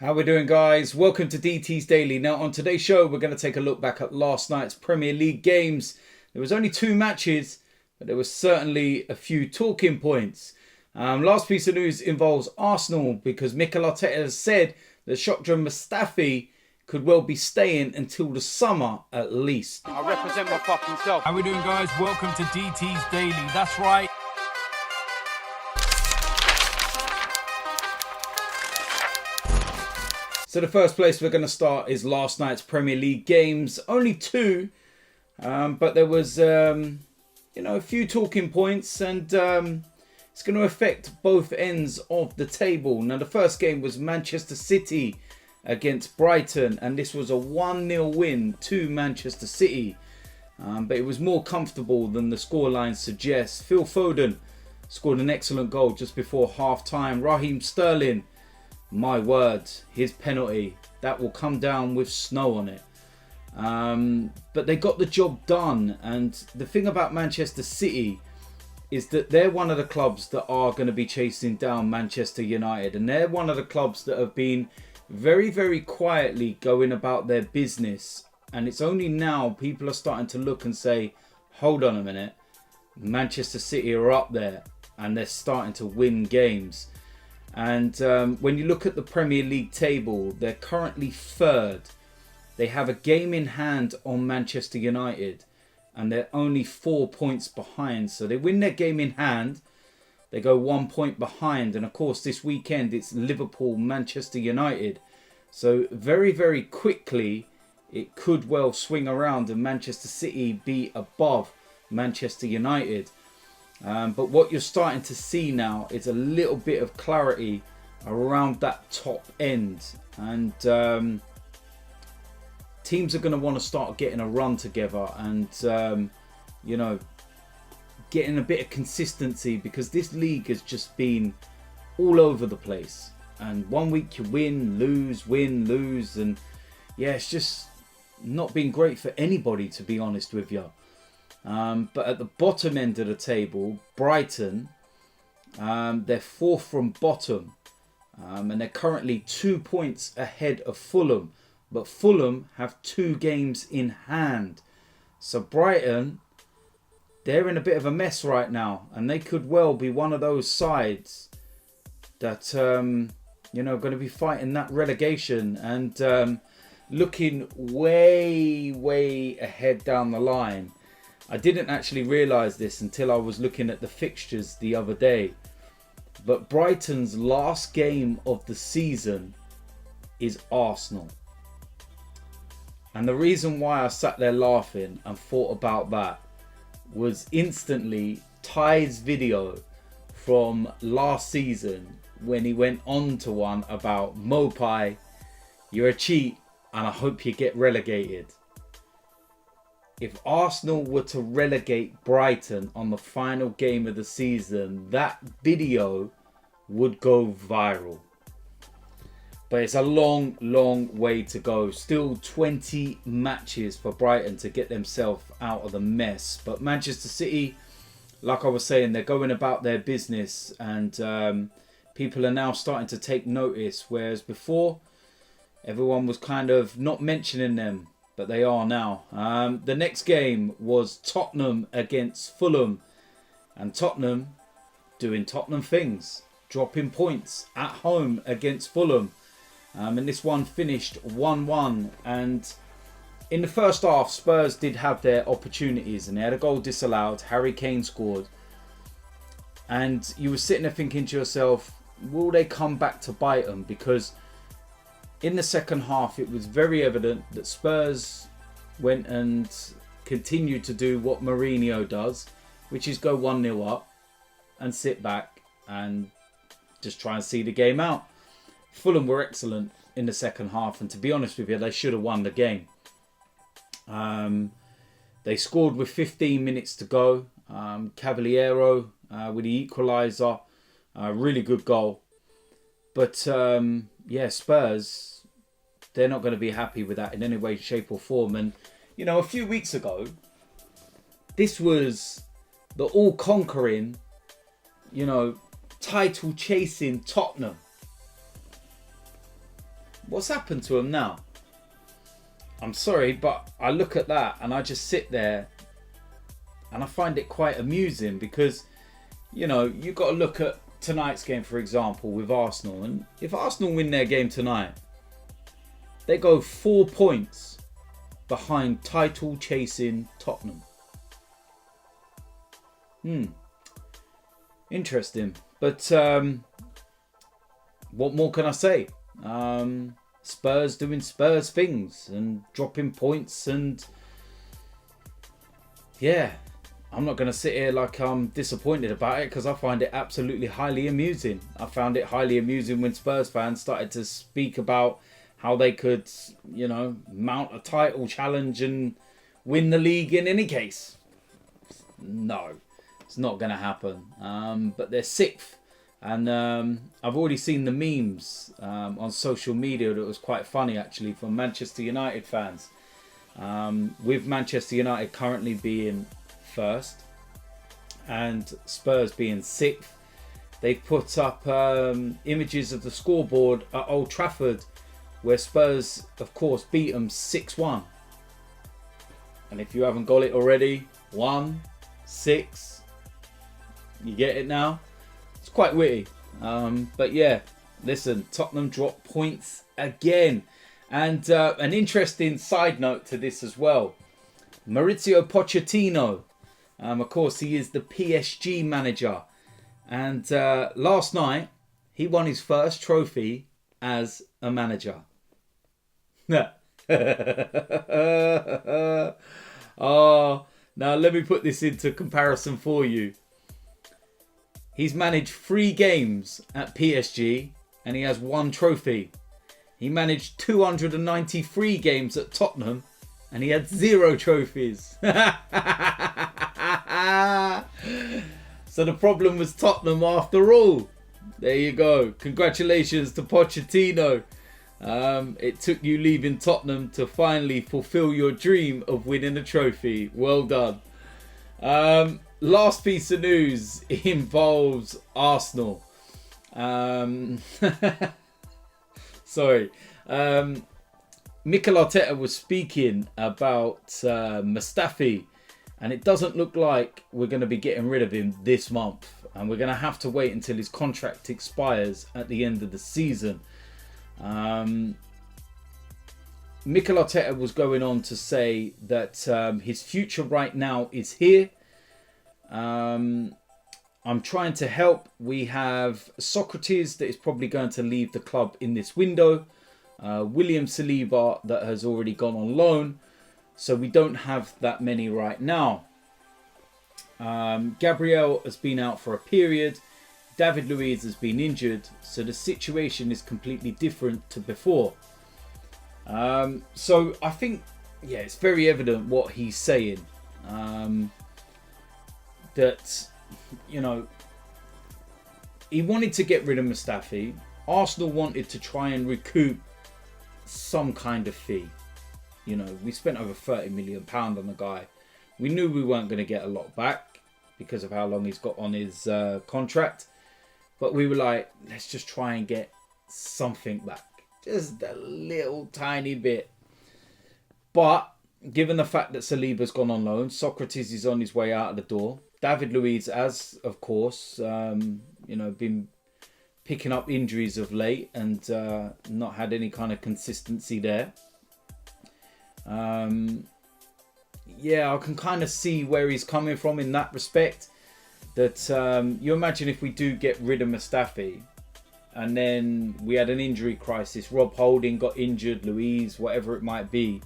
How we doing, guys? Welcome to DT's Daily. Now on today's show we're going to take a look back at last night's Premier League games. There was only 2 matches, but there was certainly a few talking points. Last piece of news involves Arsenal because Mikel Arteta has said that Shotram Mustafi could well be staying until the summer at least. I represent my fucking self. How we doing, guys? Welcome to DT's Daily. That's right. So the first place we're going to start is last night's Premier League games. Only 2, but there was, a few talking points, and it's going to affect both ends of the table. Now the first game was Manchester City against Brighton, and this was a 1-0 win to Manchester City. But it was more comfortable than the scoreline suggests. Phil Foden scored an excellent goal just before half-time. Raheem Sterling, my word, his penalty, that will come down with snow on it. But they got the job done. And the thing about Manchester City is that they're one of the clubs that are going to be chasing down Manchester United. And they're one of the clubs that have been very, very quietly going about their business. And it's only now people are starting to look and say, hold on a minute, Manchester City are up there and they're starting to win games. And when you look at the Premier League table, they're currently 3rd. They have a game in hand on Manchester United, and they're only 4 points behind. So they win their game in hand, they go 1 point behind. And of course, this weekend it's Liverpool, Manchester United. So very, very quickly, it could well swing around and Manchester City be above Manchester United. But what you're starting to see now is a little bit of clarity around that top end. And teams are going to want to start getting a run together and, getting a bit of consistency, because this league has just been all over the place. And 1 week you win, lose. And yeah, it's just not been great for anybody, to be honest with you. But at the bottom end of the table, Brighton, they're 4th from bottom. And they're currently 2 points ahead of Fulham. But Fulham have 2 games in hand. So Brighton, they're in a bit of a mess right now. And they could well be one of those sides that, going to be fighting that relegation. And looking way, way ahead down the line. I didn't actually realise this until I was looking at the fixtures the other day. But Brighton's last game of the season is Arsenal. And the reason why I sat there laughing and thought about that was instantly Ty's video from last season when he went on to one about Mopai, you're a cheat and I hope you get relegated. If Arsenal were to relegate Brighton on the final game of the season, that video would go viral. But it's a long, long way to go. Still 20 matches for Brighton to get themselves out of the mess. But Manchester City, like I was saying, they're going about their business. And people are now starting to take notice. Whereas before, everyone was kind of not mentioning them. But they are now. The next game was Tottenham against Fulham. And Tottenham doing Tottenham things. Dropping points at home against Fulham. And this one finished 1-1. And in the first half, Spurs did have their opportunities. And they had a goal disallowed. Harry Kane scored. And you were sitting there thinking to yourself, will they come back to bite them? Because in the second half, it was very evident that Spurs went and continued to do what Mourinho does, which is go 1-0 up and sit back and just try and see the game out. Fulham were excellent in the second half, and to be honest with you, they should have won the game. They scored with 15 minutes to go. Cabellos with the equaliser, really good goal. But Spurs, they're not going to be happy with that in any way, shape or form. And, a few weeks ago, this was the all-conquering, title-chasing Tottenham. What's happened to them now? I'm sorry, but I look at that and I just sit there and I find it quite amusing because, you know, you've got to look at tonight's game, for example, with Arsenal. And if Arsenal win their game tonight, they go 4 points behind title-chasing Tottenham. Interesting. But what more can I say? Spurs doing Spurs things and dropping points, and yeah, I'm not going to sit here like I'm disappointed about it because I find it absolutely highly amusing. I found it highly amusing when Spurs fans started to speak about how they could, you know, mount a title challenge and win the league in any case. No, it's not going to happen. But they're 6th. And I've already seen the memes on social media that was quite funny, actually, from Manchester United fans. With Manchester United currently being 1st and Spurs being 6th, they've put up images of the scoreboard at Old Trafford where Spurs, of course, beat them 6-1. And if you haven't got it already, 1-6. You get it now? It's quite witty. But yeah, listen, Tottenham dropped points again. And an interesting side note to this as well. Maurizio Pochettino. Of course, he is the PSG manager. And last night, he won his first trophy as a manager. Oh, now let me put this into comparison for you. He's managed 3 games at PSG and he has 1 trophy. He managed 293 games at Tottenham and he had 0 trophies. So the problem was Tottenham after all. There you go. Congratulations to Pochettino. It took you leaving Tottenham to finally fulfill your dream of winning a trophy. Well done. Last piece of news involves Arsenal. Sorry. Mikel Arteta was speaking about Mustafi, and it doesn't look like we're going to be getting rid of him this month, and we're going to have to wait until his contract expires at the end of the season. Mikel Arteta was going on to say that his future right now is here. I'm trying to help. We have Sokratis that is probably going to leave the club in this window. William Saliba that has already gone on loan. So we don't have that many right now. Gabriel has been out for a period. David Luiz has been injured. So the situation is completely different to before. So I think, yeah, it's very evident what he's saying. That, you know, he wanted to get rid of Mustafi. Arsenal wanted to try and recoup some kind of fee. You know, we spent over £30 million on the guy. We knew we weren't going to get a lot back because of how long he's got on his contract. But we were like, let's just try and get something back. Just a little tiny bit. But given the fact that Saliba's gone on loan, Sokratis is on his way out of the door. David Luiz has, of course, been picking up injuries of late and not had any kind of consistency there. Yeah, I can kind of see where he's coming from in that respect. That you imagine if we do get rid of Mustafi and then we had an injury crisis, Rob Holding got injured, Luiz, whatever it might be.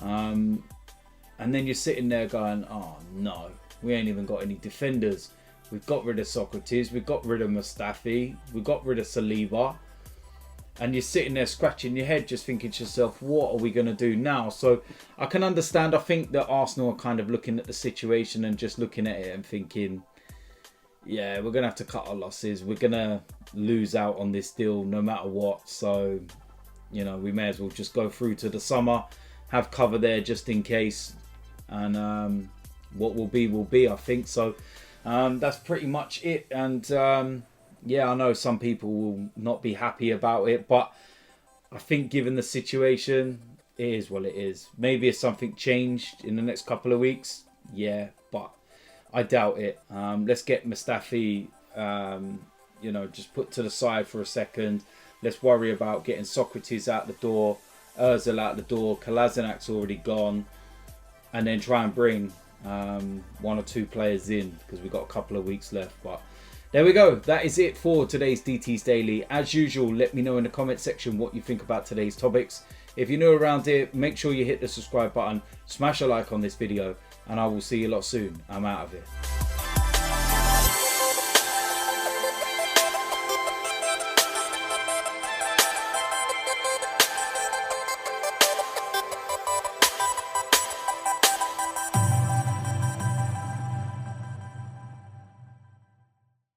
And then you're sitting there going, oh no, we ain't even got any defenders. We've got rid of Sokratis, we've got rid of Mustafi, we've got rid of Saliba. And you're sitting there scratching your head just thinking to yourself, what are we going to do now? So I can understand. I think that Arsenal are kind of looking at the situation and just looking at it and thinking, yeah, we're going to have to cut our losses. We're going to lose out on this deal no matter what. So, you know, we may as well just go through to the summer, have cover there just in case. And what will be, I think. So that's pretty much it. And yeah, I know some people will not be happy about it, but I think given the situation, it is what it is. Maybe if something changed in the next couple of weeks, yeah, but I doubt it. Let's get Mustafi, just put to the side for a second. Let's worry about getting Sokratis out the door, Ozil out the door, Kolasinac's already gone, and then try and bring one or two players in because we've got a couple of weeks left. But there we go. That is it for today's DT's Daily. As usual, let me know in the comment section what you think about today's topics. If you're new around here, make sure you hit the subscribe button, smash a like on this video, and I will see you lot soon. I'm out of here.